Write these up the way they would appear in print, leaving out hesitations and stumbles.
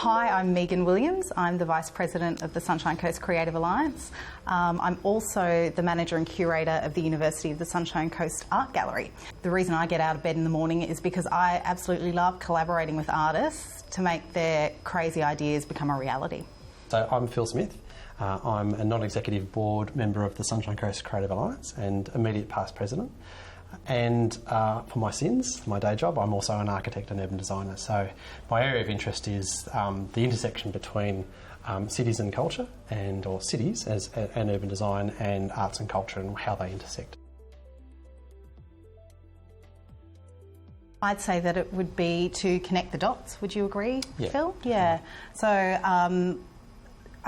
Hi, I'm Megan Williams. I'm the Vice President of the Sunshine Coast Creative Alliance. I'm also the Manager and Curator of the University of the Sunshine Coast Art Gallery. The reason I get out of bed in the morning is because I absolutely love collaborating with artists to make their crazy ideas become a reality. So I'm Phil Smith. I'm a non-executive board member of the Sunshine Coast Creative Alliance and immediate past president. And for my sins, my day job, I'm also an architect and urban designer. So my area of interest is the intersection between cities and culture, or cities and urban design, and arts and culture and how they intersect. I'd say that it would be to connect the dots. Would you agree, Yeah. Phil? Yeah. So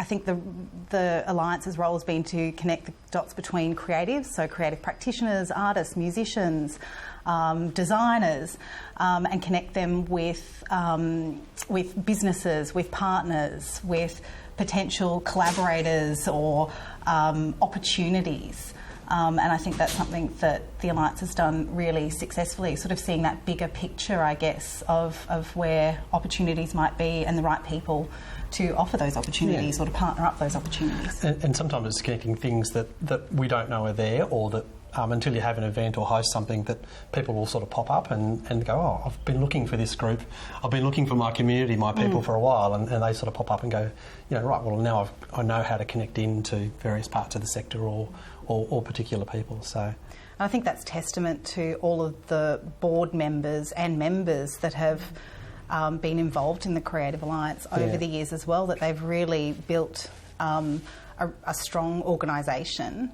I think the Alliance's role has been to connect the dots between creatives, so creative practitioners, artists, musicians, designers, and connect them with businesses, with partners, with potential collaborators or opportunities. And I think that's something that the Alliance has done really successfully, sort of seeing that bigger picture, I guess, of where opportunities might be and the right people to offer those opportunities or to partner up those opportunities. And sometimes it's connecting things that we don't know are there, or that until you have an event or host something, that people will sort of pop up and go, oh, I've been looking for this group, I've been looking for my community, my people for a while, and they sort of pop up and go, right, well now I know how to connect into various parts of the sector or particular people. So I think that's testament to all of the board members and members that have been involved in the Creative Alliance over the years as well, that they've really built a strong organisation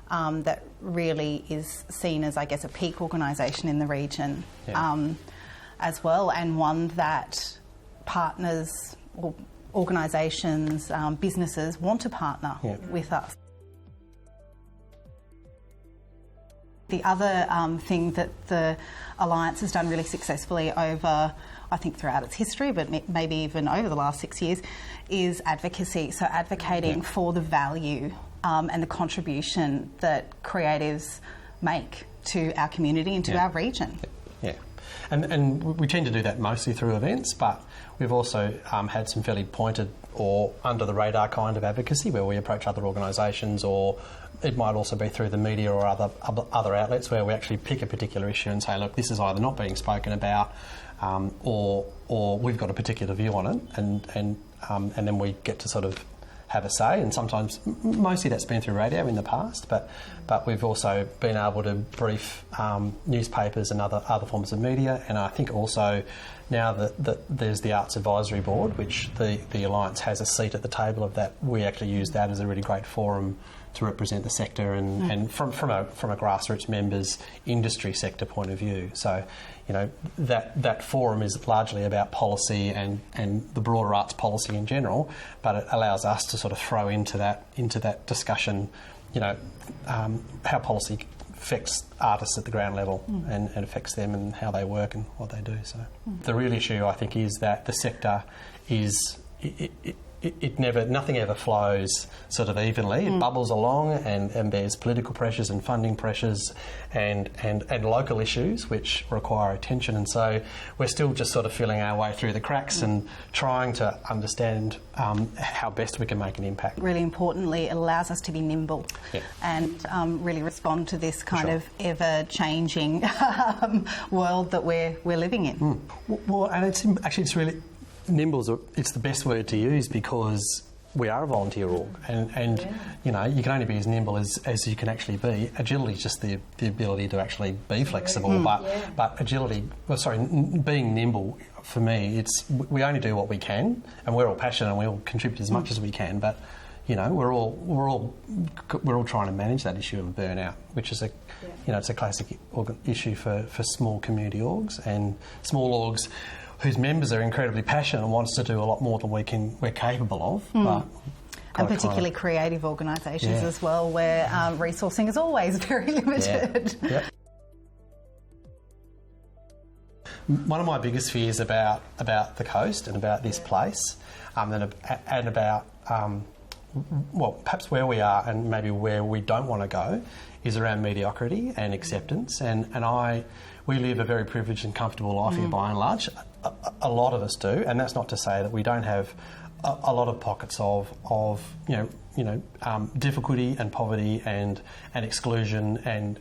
that really is seen as, I guess, a peak organisation in the region as well, and one that partners or organisations, businesses want to partner with us. The other thing that the Alliance has done really successfully over, I think, throughout its history, but maybe even over the last 6 years, is advocacy. So advocating for the value and the contribution that creatives make to our community and to our region. Yeah. And we tend to do that mostly through events, but we've also had some fairly pointed or under-the-radar kind of advocacy where we approach other organisations, or it might also be through the media or other outlets where we actually pick a particular issue and say, look, this is either not being spoken about or we've got a particular view on it, and then we get to sort of have a say. And sometimes, mostly that's been through radio in the past, but we've also been able to brief newspapers and other forms of media. And I think also now that there's the Arts Advisory Board, which the Alliance has a seat at the table of that, we actually use that as a really great forum to represent the sector and from a grassroots members industry sector point of view. So, that forum is largely about policy and the broader arts policy in general, but it allows us to sort of throw into that discussion, how policy affects artists at the ground level and affects them and how they work and what they do. So the real issue, I think, is that the sector is nothing ever flows sort of evenly. It bubbles along, and there's political pressures and funding pressures and local issues which require attention. And so we're still just sort of feeling our way through the cracks and trying to understand how best we can make an impact. Really importantly, it allows us to be nimble and really respond to this kind of ever-changing world that we're living in. Well, and it's really... nimble, it's the best word to use because we are a volunteer org, and you can only be as nimble as you can actually be. Agility is just the ability to actually be flexible, but being nimble, for me, we only do what we can, and we're all passionate and we all contribute as much as we can, but we're all trying to manage that issue of burnout, which is it's a classic issue for small community orgs and small orgs whose members are incredibly passionate and wants to do a lot more than we're capable of. But and particularly creative organisations as well, where resourcing is always very limited. Yeah. One of my biggest fears about the coast and about this place, and about perhaps where we are and maybe where we don't want to go, is around mediocrity and acceptance, and we live a very privileged and comfortable life here by and large. A lot of us do, and that's not to say that we don't have a lot of pockets of difficulty and poverty and exclusion and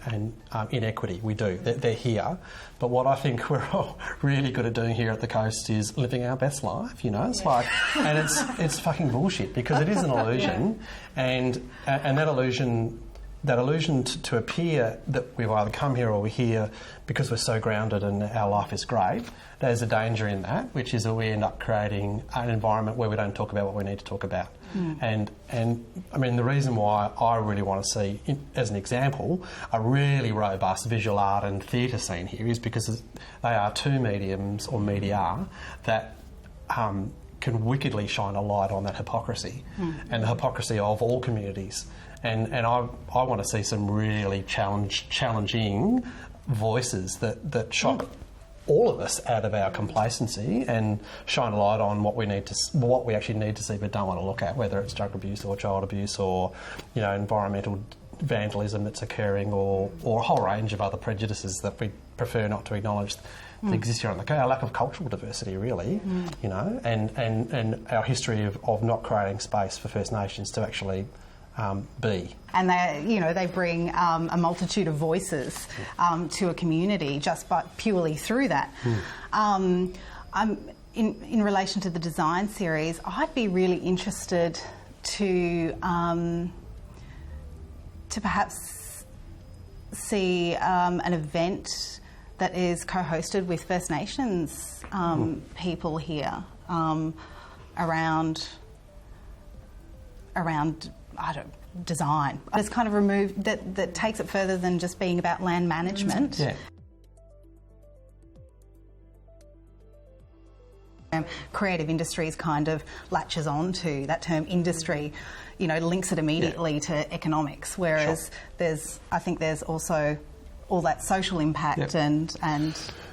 inequity. We do. They're here. But what I think we're all really good at doing here at the coast is living our best life. It's like, and it's fucking bullshit, because it is an illusion, and that illusion. That illusion to appear that we've either come here or we're here because we're so grounded and our life is great, there's a danger in that, which is that we end up creating an environment where we don't talk about what we need to talk about. And I mean, the reason why I really want to see, as an example, a really robust visual art and theatre scene here is because they are two mediums, or media, that can wickedly shine a light on that hypocrisy and the hypocrisy of all communities. And I want to see some really challenging voices that shock all of us out of our complacency and shine a light on what we actually need to see but don't want to look at, whether it's drug abuse or child abuse or environmental vandalism that's occurring or a whole range of other prejudices that we prefer not to acknowledge that exist here on the coast. Our lack of cultural diversity, really, and our history of not creating space for First Nations to actually be. And they bring a multitude of voices to a community just purely through that. In relation to the design series, I'd be really interested to perhaps see an event that is co-hosted with First Nations people here around design. It's kind of removed that takes it further than just being about land management. Yeah. Creative industries kind of latches onto that term industry, links it immediately to economics, whereas I think there's also all that social impact and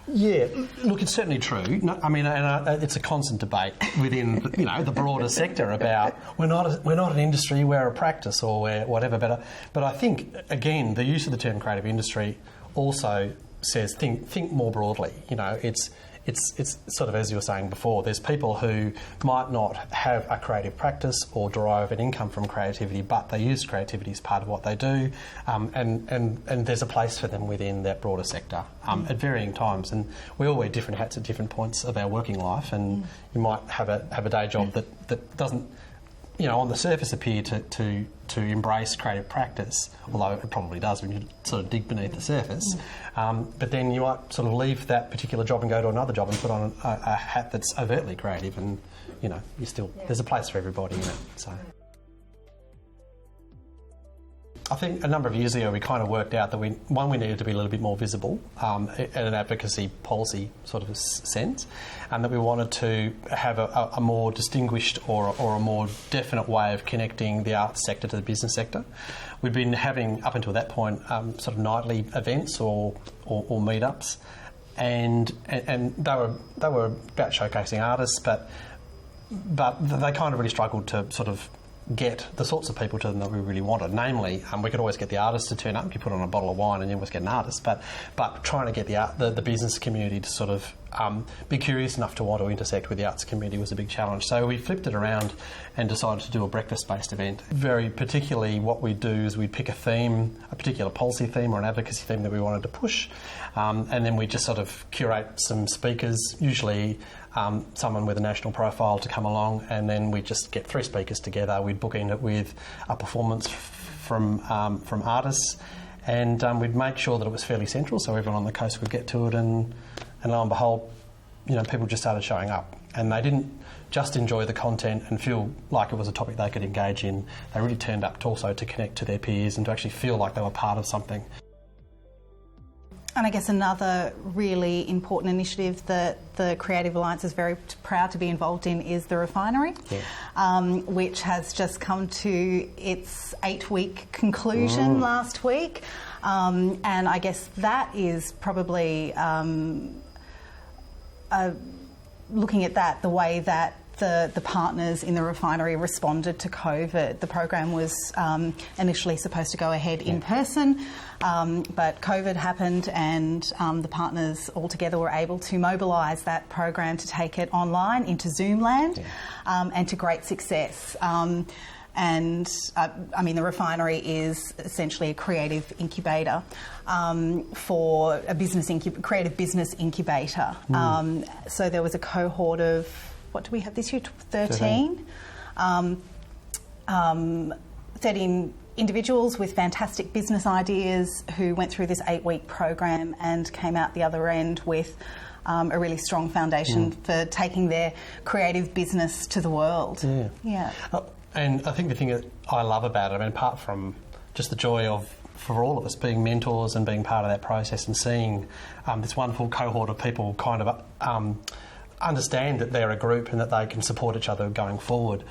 yeah, look, it's certainly true. No, I mean, it's a constant debate within the broader sector about we're not an industry, we're a practice, or we're whatever. But I think again, the use of the term creative industry also says think more broadly. It's sort of, as you were saying before, there's people who might not have a creative practice or derive an income from creativity, but they use creativity as part of what they do, and there's a place for them within that broader sector at varying times. And we all wear different hats at different points of our working life, and you might have a day job that doesn't, on the surface appear to embrace creative practice, although it probably does when you sort of dig beneath the surface. But then you might sort of leave that particular job and go to another job and put on a hat that's overtly creative, and there's a place for everybody in it. So I think a number of years ago we kind of worked out that we needed to be a little bit more visible in an advocacy policy sort of sense, and that we wanted to have a more distinguished or a more definite way of connecting the arts sector to the business sector. We'd been having, up until that point, sort of nightly events or meetups, and they were about showcasing artists, but they kind of really struggled to sort of get the sorts of people to them that we really wanted. Namely, we could always get the artists to turn up. You put on a bottle of wine and you always get an artist. But trying to get the business community to sort of be curious enough to want to intersect with the arts community was a big challenge. So we flipped it around and decided to do a breakfast-based event. Very particularly, what we do is we pick a theme, a particular policy theme or an advocacy theme that we wanted to push, and then we just sort of curate some speakers, usually someone with a national profile, to come along, and then we just get 3 speakers together. We'd bookend it with a performance from artists, and we'd make sure that it was fairly central, so everyone on the coast would get to it. And lo and behold, people just started showing up, and they didn't just enjoy the content and feel like it was a topic they could engage in. They really turned up also to connect to their peers and to actually feel like they were part of something. And I guess another really important initiative that the Creative Alliance is very proud to be involved in is the Refinery, which has just come to its 8-week conclusion last week. And I guess that is probably, looking at that, the way that the partners in the refinery responded to COVID. The program was initially supposed to go ahead in person, but COVID happened, and the partners all together were able to mobilise that program to take it online into Zoom land, and to great success. The refinery is essentially a creative incubator for a creative business incubator. So there was a cohort of, what do we have this year? 13 individuals with fantastic business ideas who went through this 8-week program and came out the other end with a really strong foundation for taking their creative business to the world. And I think the thing that I love about it, apart from just the joy of, for all of us, being mentors and being part of that process and seeing this wonderful cohort of people kind of understand that they're a group and that they can support each other going forward.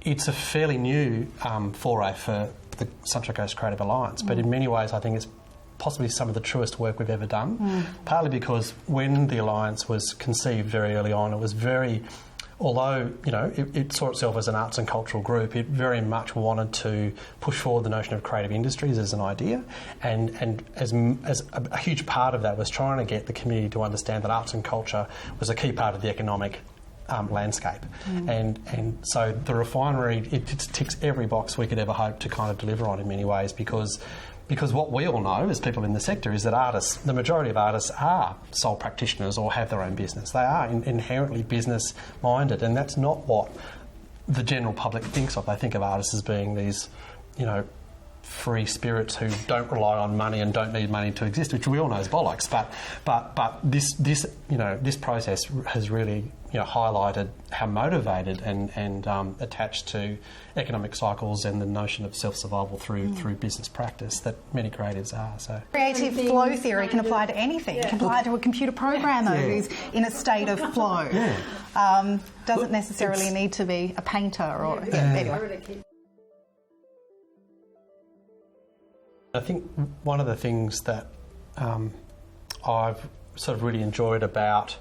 It's a fairly new foray for the Sunshine Coast Creative Alliance, but in many ways I think it's possibly some of the truest work we've ever done, partly because when the Alliance was conceived very early on, it was very... Although, it saw itself as an arts and cultural group, it very much wanted to push forward the notion of creative industries as an idea, and as a huge part of that was trying to get the community to understand that arts and culture was a key part of the economic landscape. And so the refinery, it ticks every box we could ever hope to kind of deliver on in many ways, because what we all know as people in the sector is that artists, the majority of artists are sole practitioners or have their own business. They are inherently business minded, and that's not what the general public thinks of. They think of artists as being these, free spirits who don't rely on money and don't need money to exist, which we all know is bollocks. But this process has really highlighted how motivated and attached to economic cycles and the notion of self-survival through business practice that many creatives are. So creative flow theory can apply to anything. It can apply to a computer programmer who's in a state of flow. Doesn't necessarily need to be a painter or anyway. I think one of the things that I've sort of really enjoyed about,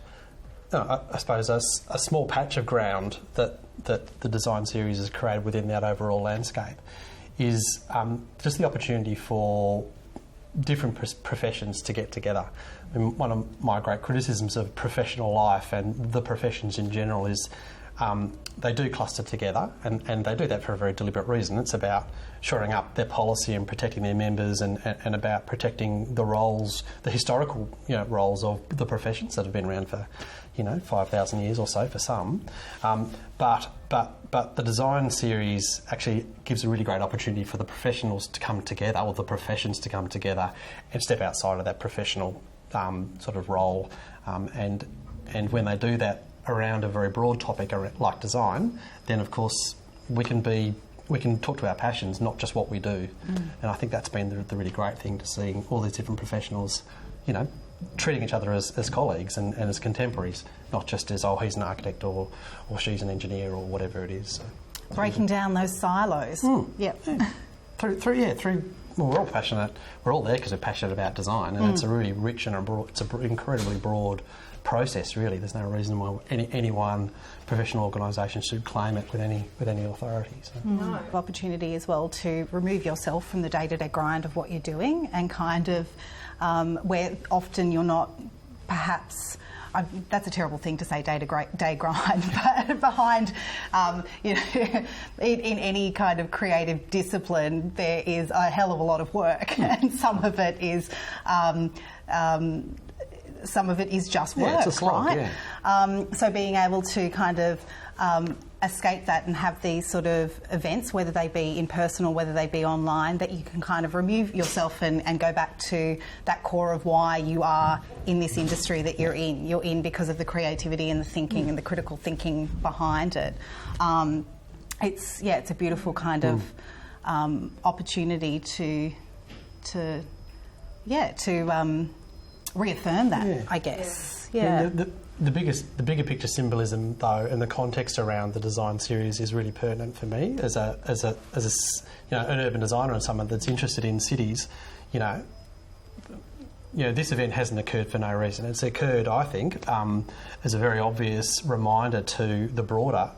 I suppose, a small patch of ground that the design series has created within that overall landscape is just the opportunity for different professions to get together. I mean, one of my great criticisms of professional life and the professions in general is they do cluster together, and they do that for a very deliberate reason. It's about shoring up their policy and protecting their members, and about protecting the roles, the historical roles of the professions that have been around for 5,000 years or so for some. But the design series actually gives a really great opportunity for the professionals to come together, or the professions to come together and step outside of that professional sort of role. And when they do that around a very broad topic like design, then of course we can talk to our passions, not just what we do. And I think that's been the really great thing, to seeing all these different professionals, treating each other as colleagues and as contemporaries, not just as, he's an architect or she's an engineer or whatever it is. So, breaking down those silos. Through we're all passionate. We're all there because we're passionate about design, and it's a really rich and it's an incredibly broad process. Really, there's no reason why any one professional organisation should claim it with any authority. So. Opportunity as well to remove yourself from the day-to-day grind of what you're doing, and kind of where often you're not perhaps. That's a terrible thing to say, day grind, but behind, in any kind of creative discipline, there is a hell of a lot of work, and some of it is just work, it's a slog, right? So being able to kind of escape that and have these sort of events, whether they be in person or whether they be online, that you can kind of remove yourself and go back to that core of why you are in this industry that you're in. You're in because of the creativity and the thinking and the critical thinking behind it. It's a beautiful kind of opportunity to reaffirm that, I guess. Yeah. The bigger picture symbolism, though, and the context around the design series is really pertinent for me as an urban designer and someone that's interested in cities. this event hasn't occurred for no reason. It's occurred, I think, as a very obvious reminder to the broader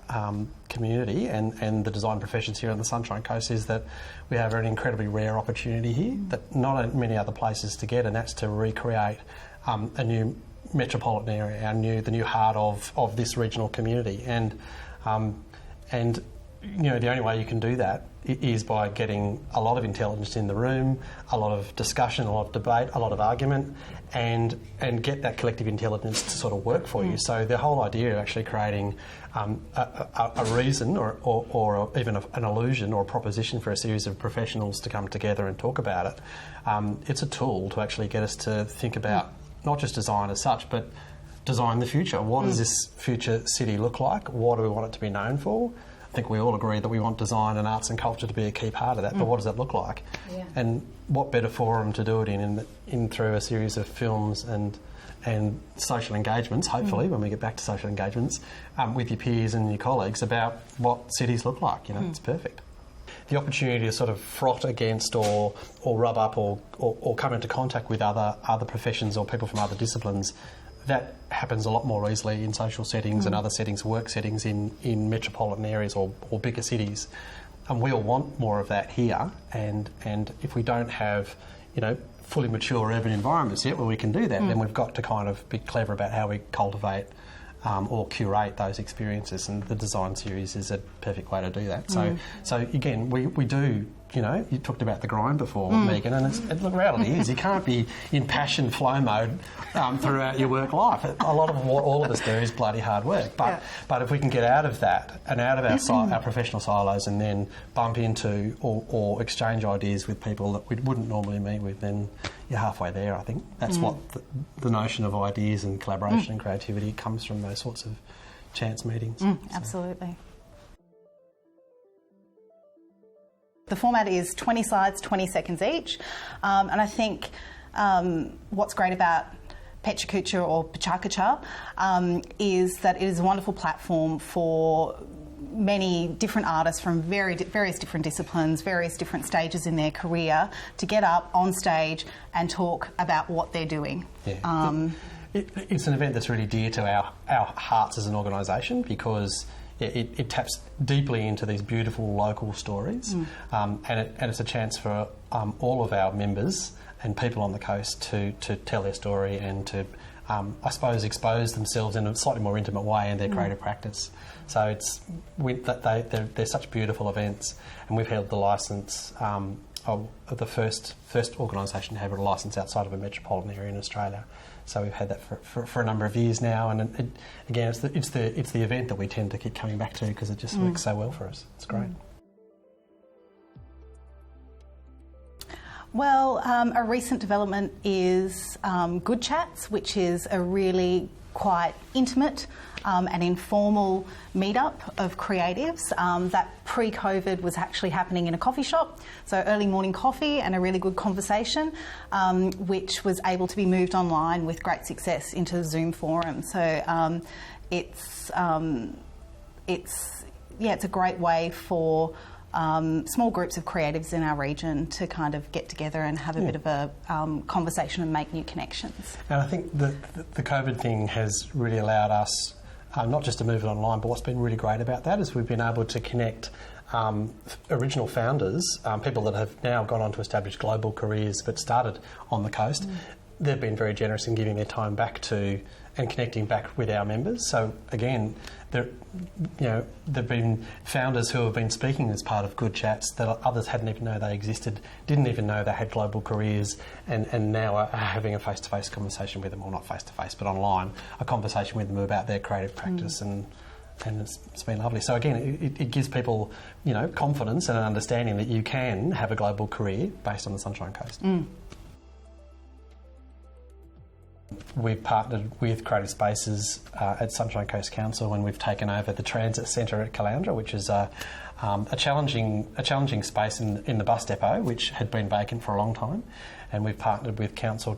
community and the design professions here on the Sunshine Coast is that we have an incredibly rare opportunity here that not many other places to get, and that's to recreate a new metropolitan area, the new heart of this regional community. And the only way you can do that is by getting a lot of intelligence in the room, a lot of discussion, a lot of debate, a lot of argument, and get that collective intelligence to sort of work for you. So the whole idea of actually creating a reason or even an illusion or a proposition for a series of professionals to come together and talk about it, it's a tool to actually get us to think about not just design as such, but design the future. What does this future city look like? What do we want it to be known for? I think we all agree that we want design and arts and culture to be a key part of that, but what does that look like? Yeah. And what better forum to do it in through a series of films and social engagements, hopefully, when we get back to social engagements, with your peers and your colleagues about what cities look like. It's perfect. The opportunity to sort of fraught against or rub up or come into contact with other professions or people from other disciplines, that happens a lot more easily in social settings and other settings, work settings in metropolitan areas or bigger cities. And we all want more of that here. And if we don't have, fully mature urban environments yet where we can do that, then we've got to kind of be clever about how we cultivate or curate those experiences. And the design series is a perfect way to do that. So again, we do. You talked about the grind before, Megan, and the reality is you can't be in passion flow mode throughout your work life. A lot of what all of us do is bloody hard work. But if we can get out of that and out of our professional silos and then bump into or exchange ideas with people that we wouldn't normally meet with, then you're halfway there, I think. That's what the notion of ideas and collaboration and creativity comes from, those sorts of chance meetings. Absolutely. The format is 20 slides, 20 seconds each, and I think what's great about PechaKucha or PechaKucha is that it is a wonderful platform for many different artists from various different disciplines, various different stages in their career to get up on stage and talk about what they're doing. Yeah. It's an event that's really dear to our hearts as an organisation because it taps deeply into these beautiful local stories, and it's a chance for all of our members and people on the coast to tell their story and to, I suppose, expose themselves in a slightly more intimate way in their creative practice. So they're such beautiful events, and we've held the licence of the first organisation to have a licence outside of a metropolitan area in Australia. So we've had that for a number of years now, and again, it's the event that we tend to keep coming back to because it just works so well for us. It's great. Well, a recent development is Good Chats, which is a really quite intimate and informal meetup of creatives that pre-COVID was actually happening in a coffee shop. So early morning coffee and a really good conversation, which was able to be moved online with great success into Zoom forum. So it's a great way for small groups of creatives in our region to kind of get together and have a bit of a conversation and make new connections. And I think the COVID thing has really allowed us not just to move it online, but what's been really great about that is we've been able to connect original founders, people that have now gone on to establish global careers but started on the coast. They've been very generous in giving their time back to and connecting back with our members. So again, there've been founders who have been speaking as part of Good Chats that others hadn't even known they existed, didn't even know they had global careers, and now are having a face-to-face conversation with them, or not face-to-face, but online, a conversation with them about their creative practice, and it's been lovely. So again, it gives people, confidence and an understanding that you can have a global career based on the Sunshine Coast. We've partnered with Creative Spaces at Sunshine Coast Council, and we've taken over the Transit Centre at Caloundra, which is a challenging space in the bus depot, which had been vacant for a long time. And we've partnered with Council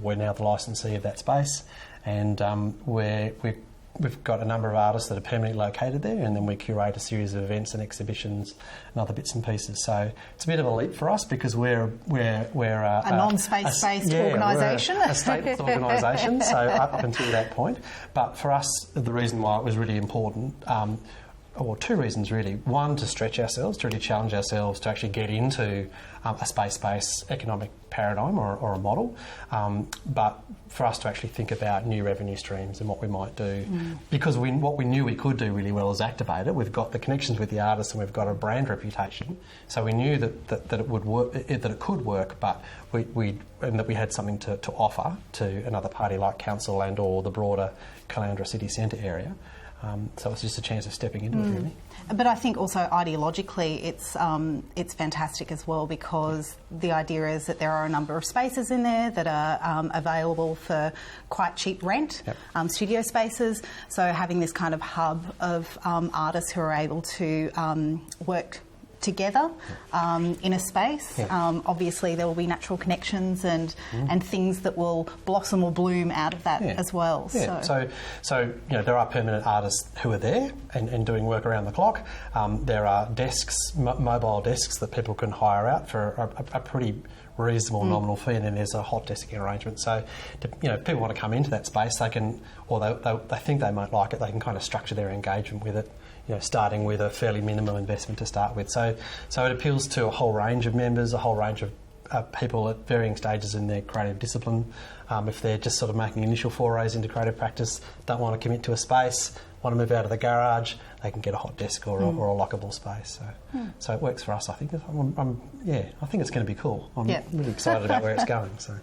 we're now the licensee of that space, and we're we've got a number of artists that are permanently located there, and then we curate a series of events and exhibitions and other bits and pieces. So it's a bit of a leap for us because we're a non-space-based organisation, a state organisation. So up until that point, but for us, the reason why it was really important. Or two reasons really. One, to stretch ourselves, to really challenge ourselves to actually get into a space-based economic paradigm or a model, but for us to actually think about new revenue streams and what we might do. Because what we knew we could do really well is activate it. We've got the connections with the artists and we've got a brand reputation. So we knew that it would work, that it could work, but we had something to offer to another party like council and or the broader Caloundra city centre area. So it's just a chance of stepping into it, really. But I think also ideologically it's fantastic as well, because the idea is that there are a number of spaces in there that are available for quite cheap rent, studio spaces. So having this kind of hub of artists who are able to work together in a space. Obviously there will be natural connections and things that will blossom or bloom out of that as well. Yeah. So there are permanent artists who are there and doing work around the clock. There are desks, mobile desks that people can hire out for a pretty reasonable nominal fee, and then there's a hot desking arrangement. So, if people want to come into that space, they can, or they think they might like it, they can kind of structure their engagement with it, starting with a fairly minimal investment to start with. So it appeals to a whole range of members, a whole range of people at varying stages in their creative discipline. If they're just sort of making initial forays into creative practice, don't want to commit to a space, want to move out of the garage, they can get a hot desk or a lockable space. So it works for us, I think. I think it's going to be cool. I'm really excited about where it's going. So.